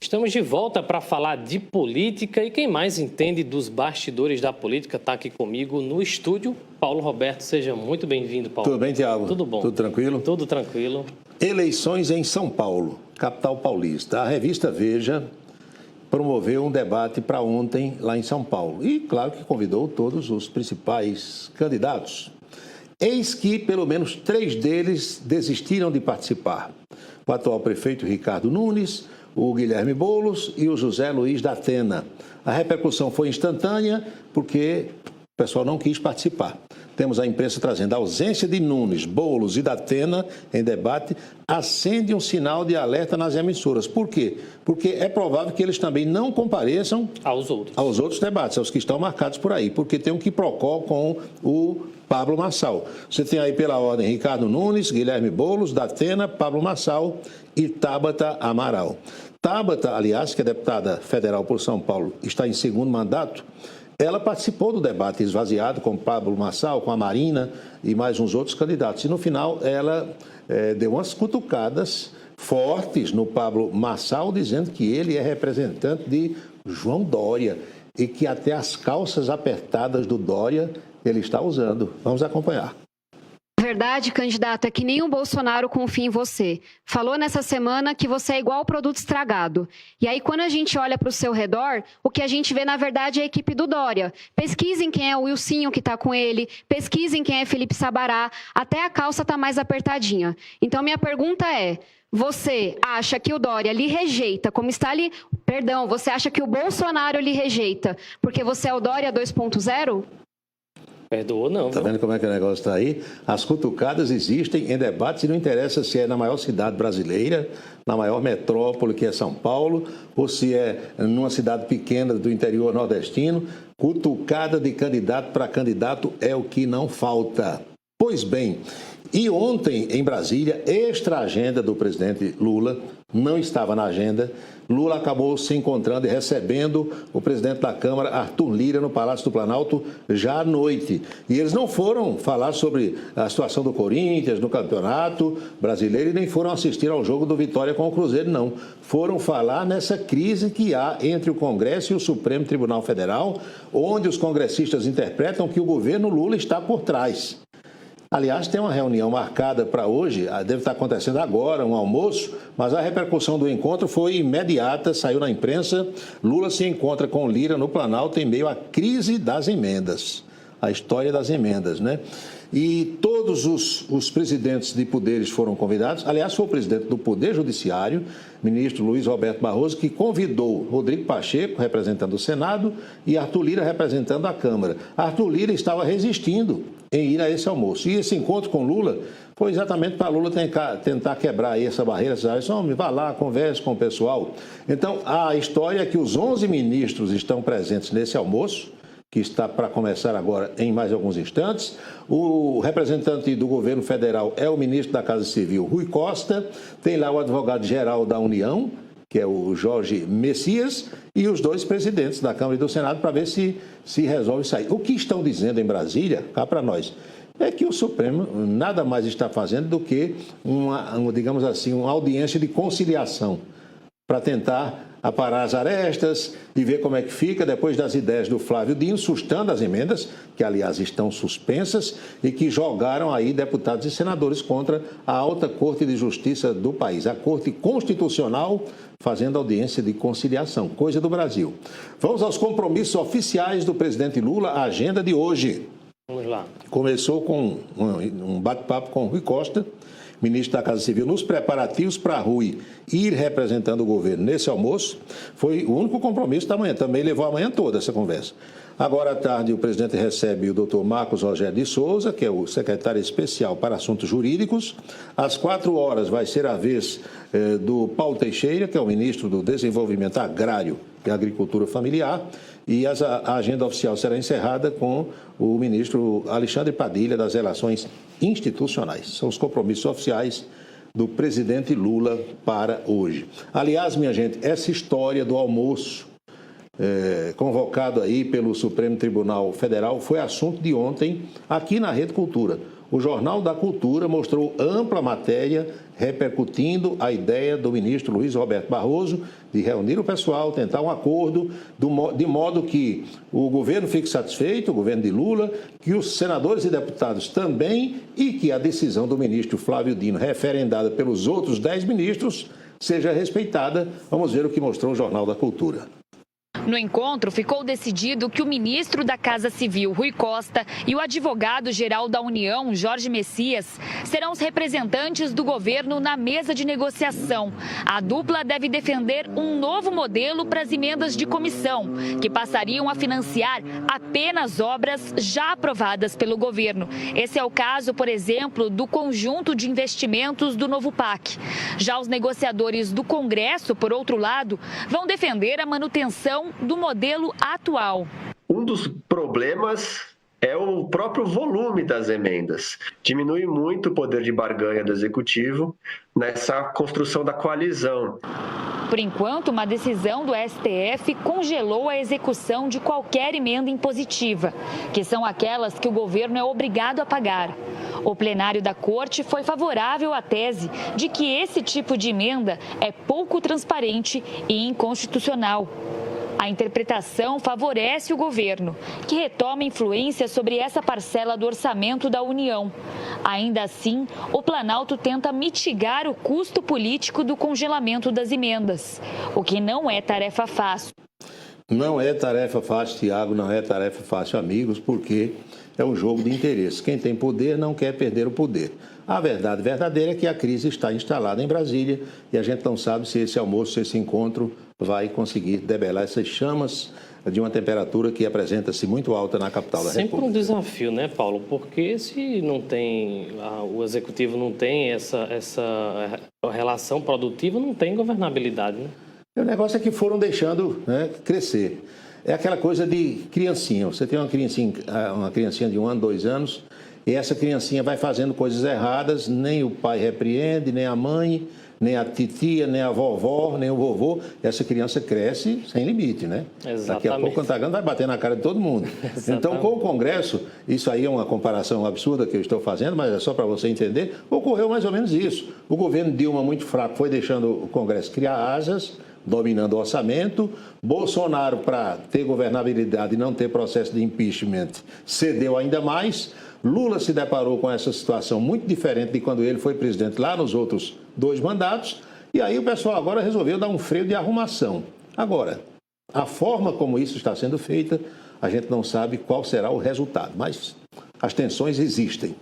Estamos de volta para falar de política e quem mais entende dos bastidores da política está aqui comigo no estúdio, Paulo Roberto. Seja muito bem-vindo, Paulo. Tudo bem, Tiago? Tudo bom. Tudo tranquilo? Tudo tranquilo. Eleições em São Paulo, capital paulista. A revista Veja promoveu um debate para ontem lá em São Paulo e, claro, que convidou todos os principais candidatos. Eis que pelo menos 3 deles desistiram de participar. O atual prefeito Ricardo Nunes, o Guilherme Boulos e o José Luiz da Atena. A repercussão foi instantânea porque o pessoal não quis participar. Temos a imprensa trazendo a ausência de Nunes, Boulos e da Atena em debate, acende um sinal de alerta nas emissoras. Por quê? Porque é provável que eles também não compareçam aos outros debates, aos que estão marcados por aí, porque tem um quiprocó com o Pablo Marçal. Você tem aí pela ordem Ricardo Nunes, Guilherme Boulos, da Atena, Pablo Marçal e Tabata Amaral. Tabata, aliás, que é deputada federal por São Paulo, está em segundo mandato. Ela participou do debate esvaziado com Pablo Marçal, com a Marina e mais uns outros candidatos. E no final ela deu umas cutucadas fortes no Pablo Marçal, dizendo que ele é representante de João Dória e que até as calças apertadas do Dória ele está usando. Vamos acompanhar. A verdade, candidato, é que nem o Bolsonaro confia em você. Falou nessa semana que você é igual produto estragado. E aí, quando a gente olha para o seu redor, o que a gente vê, na verdade, é a equipe do Dória. Pesquisem quem é o Wilsinho que está com ele, pesquisem quem é Felipe Sabará, até a calça está mais apertadinha. Então, minha pergunta é, você acha que o Dória lhe rejeita, como está ali... Perdão, você acha que o Bolsonaro lhe rejeita porque você é o Dória 2.0? Perdoou, não. Tá vendo como é que o negócio está aí? As cutucadas existem em debates e não interessa se é na maior cidade brasileira, na maior metrópole que é São Paulo, ou se é numa cidade pequena do interior nordestino. Cutucada de candidato para candidato é o que não falta. Pois bem, e ontem em Brasília, extra agenda do presidente Lula, não estava na agenda. Lula acabou se encontrando e recebendo o presidente da Câmara, Arthur Lira, no Palácio do Planalto, já à noite. E eles não foram falar sobre a situação do Corinthians no Campeonato Brasileiro e nem foram assistir ao jogo do Vitória com o Cruzeiro, não. Foram falar nessa crise que há entre o Congresso e o Supremo Tribunal Federal, onde os congressistas interpretam que o governo Lula está por trás. Aliás, tem uma reunião marcada para hoje, deve estar acontecendo agora, um almoço, mas a repercussão do encontro foi imediata, saiu na imprensa. Lula se encontra com Lira no Planalto em meio à crise das emendas, a história das emendas, né? E todos os presidentes de poderes foram convidados. Aliás, foi o presidente do Poder Judiciário, ministro Luiz Roberto Barroso, que convidou Rodrigo Pacheco, representando o Senado, e Arthur Lira, representando a Câmara. Arthur Lira estava resistindo em ir a esse almoço. E esse encontro com Lula foi exatamente para Lula tentar quebrar aí essa barreira. Homem, vá lá, converse com o pessoal. Então, a história é que os 11 ministros estão presentes nesse almoço, que está para começar agora em mais alguns instantes. O representante do governo federal é o ministro da Casa Civil, Rui Costa. Tem lá o advogado-geral da União, que é o Jorge Messias, e os 2 presidentes da Câmara e do Senado para ver se resolve sair. O que estão dizendo em Brasília, cá para nós, é que o Supremo nada mais está fazendo do que digamos assim, uma audiência de conciliação para tentar aparar as arestas e ver como é que fica depois das ideias do Flávio Dino, sustando as emendas, que aliás estão suspensas e que jogaram aí deputados e senadores contra a alta Corte de Justiça do país, a Corte Constitucional, fazendo audiência de conciliação, coisa do Brasil. Vamos aos compromissos oficiais do presidente Lula, a agenda de hoje. Vamos lá. Começou com um bate-papo com Rui Costa, ministro da Casa Civil, nos preparativos para Rui ir representando o governo nesse almoço. Foi o único compromisso da manhã, também levou a manhã toda essa conversa. Agora à tarde o presidente recebe o doutor Marcos Rogério de Souza, que é o secretário especial para assuntos jurídicos. Às 16h vai ser a vez do Paulo Teixeira, que é o ministro do Desenvolvimento Agrário e Agricultura Familiar. E a agenda oficial será encerrada com o ministro Alexandre Padilha, das Relações Institucionais. São os compromissos oficiais do presidente Lula para hoje. Aliás, minha gente, essa história do almoço convocado aí pelo Supremo Tribunal Federal foi assunto de ontem aqui na Rede Cultura. O Jornal da Cultura mostrou ampla matéria repercutindo a ideia do ministro Luiz Roberto Barroso de reunir o pessoal, tentar um acordo, de modo que o governo fique satisfeito, o governo de Lula, que os senadores e deputados também e que a decisão do ministro Flávio Dino, referendada pelos outros 10 ministros, seja respeitada. Vamos ver o que mostrou o Jornal da Cultura. No encontro, ficou decidido que o ministro da Casa Civil, Rui Costa, e o advogado-geral da União, Jorge Messias, serão os representantes do governo na mesa de negociação. A dupla deve defender um novo modelo para as emendas de comissão, que passariam a financiar apenas obras já aprovadas pelo governo. Esse é o caso, por exemplo, do conjunto de investimentos do novo PAC. Já os negociadores do Congresso, por outro lado, vão defender a manutenção do modelo atual. Um dos problemas é o próprio volume das emendas. Diminui muito o poder de barganha do Executivo nessa construção da coalizão. Por enquanto, uma decisão do STF congelou a execução de qualquer emenda impositiva, que são aquelas que o governo é obrigado a pagar. O plenário da Corte foi favorável à tese de que esse tipo de emenda é pouco transparente e inconstitucional. A interpretação favorece o governo, que retoma influência sobre essa parcela do orçamento da União. Ainda assim, o Planalto tenta mitigar o custo político do congelamento das emendas, o que não é tarefa fácil. Não é tarefa fácil, Tiago, não é tarefa fácil, amigos, porque é um jogo de interesse. Quem tem poder não quer perder o poder. A verdade verdadeira é que a crise está instalada em Brasília e a gente não sabe se esse almoço, se esse encontro vai conseguir debelar essas chamas de uma temperatura que apresenta-se muito alta na capital da República. Sempre um desafio, né, Paulo? Porque se não tem, o Executivo não tem essa relação produtiva, não tem governabilidade, né? O negócio é que foram deixando, né, crescer. É aquela coisa de criancinha. Você tem uma criancinha de 1 ano, 2 anos, e essa criancinha vai fazendo coisas erradas, nem o pai repreende, nem a mãe, nem a titia, nem a vovó, nem o vovô. Essa criança cresce sem limite, né? Exatamente. Daqui a pouco, quando vai bater na cara de todo mundo. Então, com o Congresso, isso aí é uma comparação absurda que eu estou fazendo, mas é só para você entender, ocorreu mais ou menos isso. O governo Dilma, muito fraco, foi deixando o Congresso criar asas, dominando o orçamento. Bolsonaro, para ter governabilidade e não ter processo de impeachment, cedeu ainda mais. Lula se deparou com essa situação muito diferente de quando ele foi presidente lá nos outros 2 mandatos. E aí o pessoal agora resolveu dar um freio de arrumação. Agora, a forma como isso está sendo feita, a gente não sabe qual será o resultado, mas as tensões existem.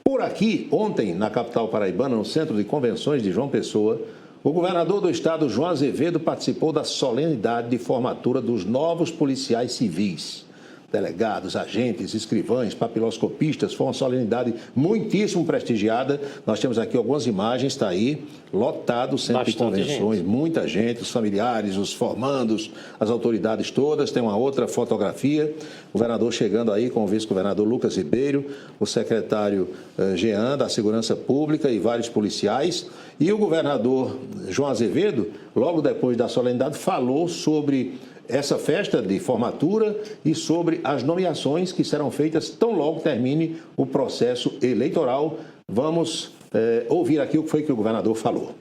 Por aqui, ontem, na capital paraibana, no Centro de Convenções de João Pessoa, o governador do estado, João Azevedo, participou da solenidade de formatura dos novos policiais civis. Delegados, agentes, escrivães, papiloscopistas, foi uma solenidade muitíssimo prestigiada. Nós temos aqui algumas imagens, está aí, lotado o Centro de Convenções, muita gente, os familiares, os formandos, as autoridades todas. Tem uma outra fotografia, o governador chegando aí com o vice-governador Lucas Ribeiro, o secretário Jean da Segurança Pública e vários policiais. E o governador João Azevedo, logo depois da solenidade, falou sobre essa festa de formatura e sobre as nomeações que serão feitas tão logo termine o processo eleitoral. Vamos ouvir aqui o que foi que o governador falou.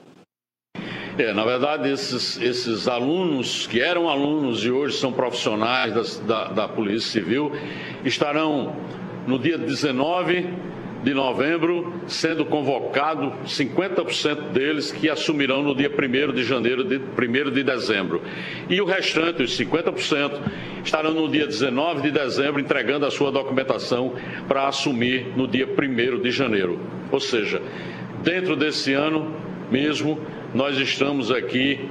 Na verdade, esses alunos que eram alunos e hoje são profissionais da Polícia Civil estarão no dia 19 de novembro, sendo convocado 50% deles que assumirão no dia 1º de janeiro, 1º de dezembro. E o restante, os 50%, estarão no dia 19 de dezembro entregando a sua documentação para assumir no dia 1º de janeiro. Ou seja, dentro desse ano mesmo, nós estamos aqui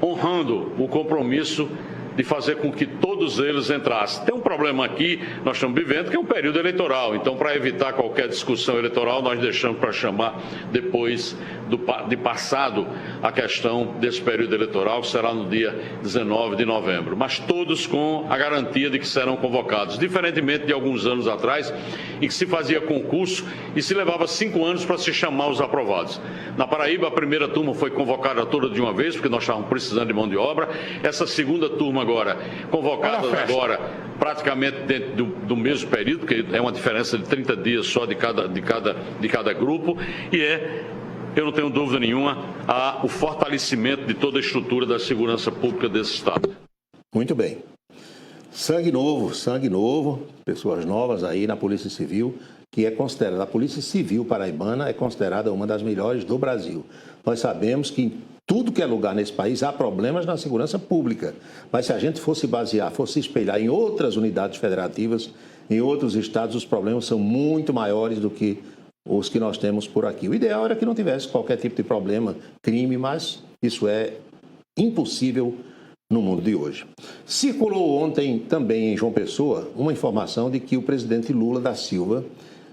honrando o compromisso de fazer com que todos todos eles entrassem. Tem um problema aqui, nós estamos vivendo, que é um período eleitoral. Então, para evitar qualquer discussão eleitoral, nós deixamos para chamar depois de passado a questão desse período eleitoral, que será no dia 19 de novembro. Mas todos com a garantia de que serão convocados, diferentemente de alguns anos atrás, em que se fazia concurso e se levava 5 anos para se chamar os aprovados. Na Paraíba, a primeira turma foi convocada toda de uma vez, porque nós estávamos precisando de mão de obra. Essa segunda turma agora, convocadas agora praticamente dentro do mesmo período, porque é uma diferença de 30 dias só de cada grupo, e eu não tenho dúvida nenhuma, o fortalecimento de toda a estrutura da segurança pública desse Estado. Muito bem. Sangue novo, pessoas novas aí na Polícia Civil, que é considerada, a Polícia Civil paraibana é considerada uma das melhores do Brasil. Nós sabemos que em tudo que é lugar nesse país há problemas na segurança pública, mas se a gente fosse basear, fosse espelhar em outras unidades federativas, em outros estados, os problemas são muito maiores do que os que nós temos por aqui. O ideal era que não tivesse qualquer tipo de problema, crime, mas isso é impossível no mundo de hoje. Circulou ontem também em João Pessoa uma informação de que o presidente Lula da Silva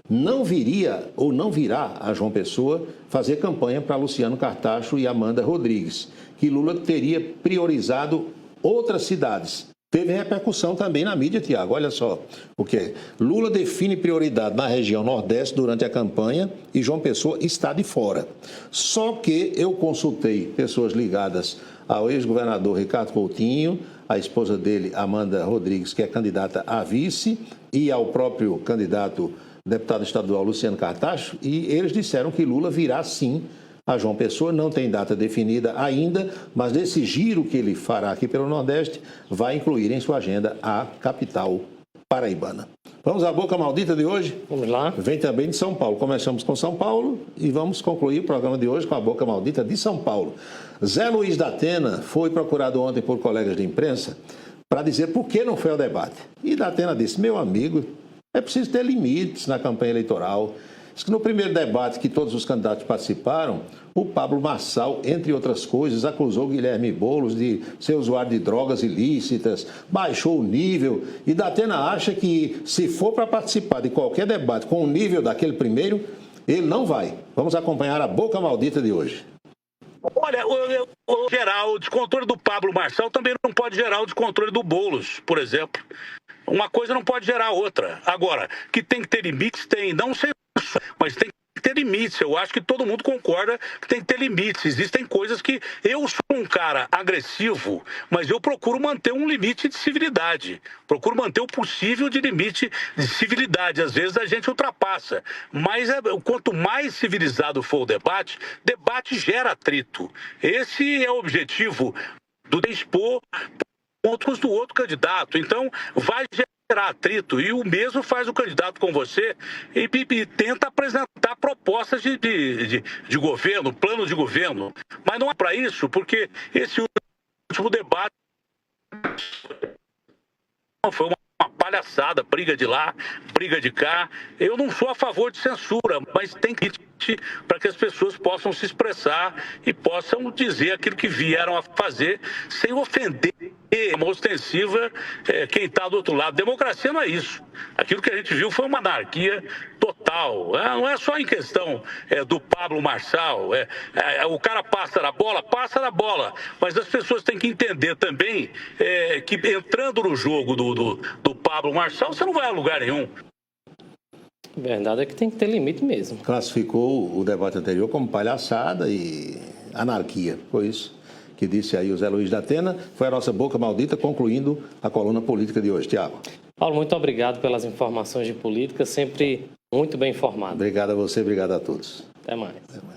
não viria ou não virá a João Pessoa fazer campanha para Luciano Cartacho e Amanda Rodrigues, que Lula teria priorizado outras cidades. Teve repercussão também na mídia, Tiago. Olha só o que é. Lula define prioridade na região Nordeste durante a campanha e João Pessoa está de fora. Só que eu consultei pessoas ligadas ao ex-governador Ricardo Coutinho, a esposa dele, Amanda Rodrigues, que é candidata a vice, e ao próprio candidato deputado estadual Luciano Cartacho, e eles disseram que Lula virá sim a João Pessoa, não tem data definida ainda, mas desse giro que ele fará aqui pelo Nordeste, vai incluir em sua agenda a capital paraibana. Vamos à boca maldita de hoje? Vamos lá. Vem também de São Paulo. Começamos com São Paulo e vamos concluir o programa de hoje com a boca maldita de São Paulo. Zé Luiz da Atena foi procurado ontem por colegas de imprensa para dizer por que não foi ao debate. E da Atena disse, meu amigo, é preciso ter limites na campanha eleitoral. Diz que no primeiro debate que todos os candidatos participaram, o Pablo Marçal, entre outras coisas, acusou Guilherme Boulos de ser usuário de drogas ilícitas, baixou o nível e Datena acha que se for para participar de qualquer debate com o nível daquele primeiro, ele não vai. Vamos acompanhar a boca maldita de hoje. Olha, gerar o descontrole do Pablo Marçal também não pode gerar o descontrole do Boulos, por exemplo. Uma coisa não pode gerar outra. Agora, que tem que ter limites, tem. Não sei, mas tem que ter limites. Eu acho que todo mundo concorda que tem que ter limites. Existem coisas que... Eu sou um cara agressivo, mas eu procuro manter um limite de civilidade. Procuro manter o possível de limite de civilidade. Às vezes a gente ultrapassa. Mas quanto mais civilizado for o debate gera atrito. Esse é o objetivo do expor pontos do outro candidato. Então, vai gerar atrito. E o mesmo faz o candidato com você e tenta apresentar propostas de governo, plano de governo. Mas não é para isso, porque esse último debate foi uma palhaçada, briga de lá, briga de cá. Eu não sou a favor de censura, mas tem que para que as pessoas possam se expressar e possam dizer aquilo que vieram a fazer sem ofender uma ostensiva quem está do outro lado. Democracia não é isso. Aquilo que a gente viu foi uma anarquia total. Não é só em questão do Pablo Marçal. O cara passa na bola, mas as pessoas têm que entender também que entrando no jogo do Pablo Marçal, você não vai a lugar nenhum. A verdade é que tem que ter limite mesmo. Classificou o debate anterior como palhaçada e anarquia. Foi isso que disse aí o Zé Luiz da Atena. Foi a nossa boca maldita, concluindo a coluna política de hoje. Tiago. Paulo, muito obrigado pelas informações de política, sempre muito bem informado. Obrigado a você, obrigado a todos. Até mais.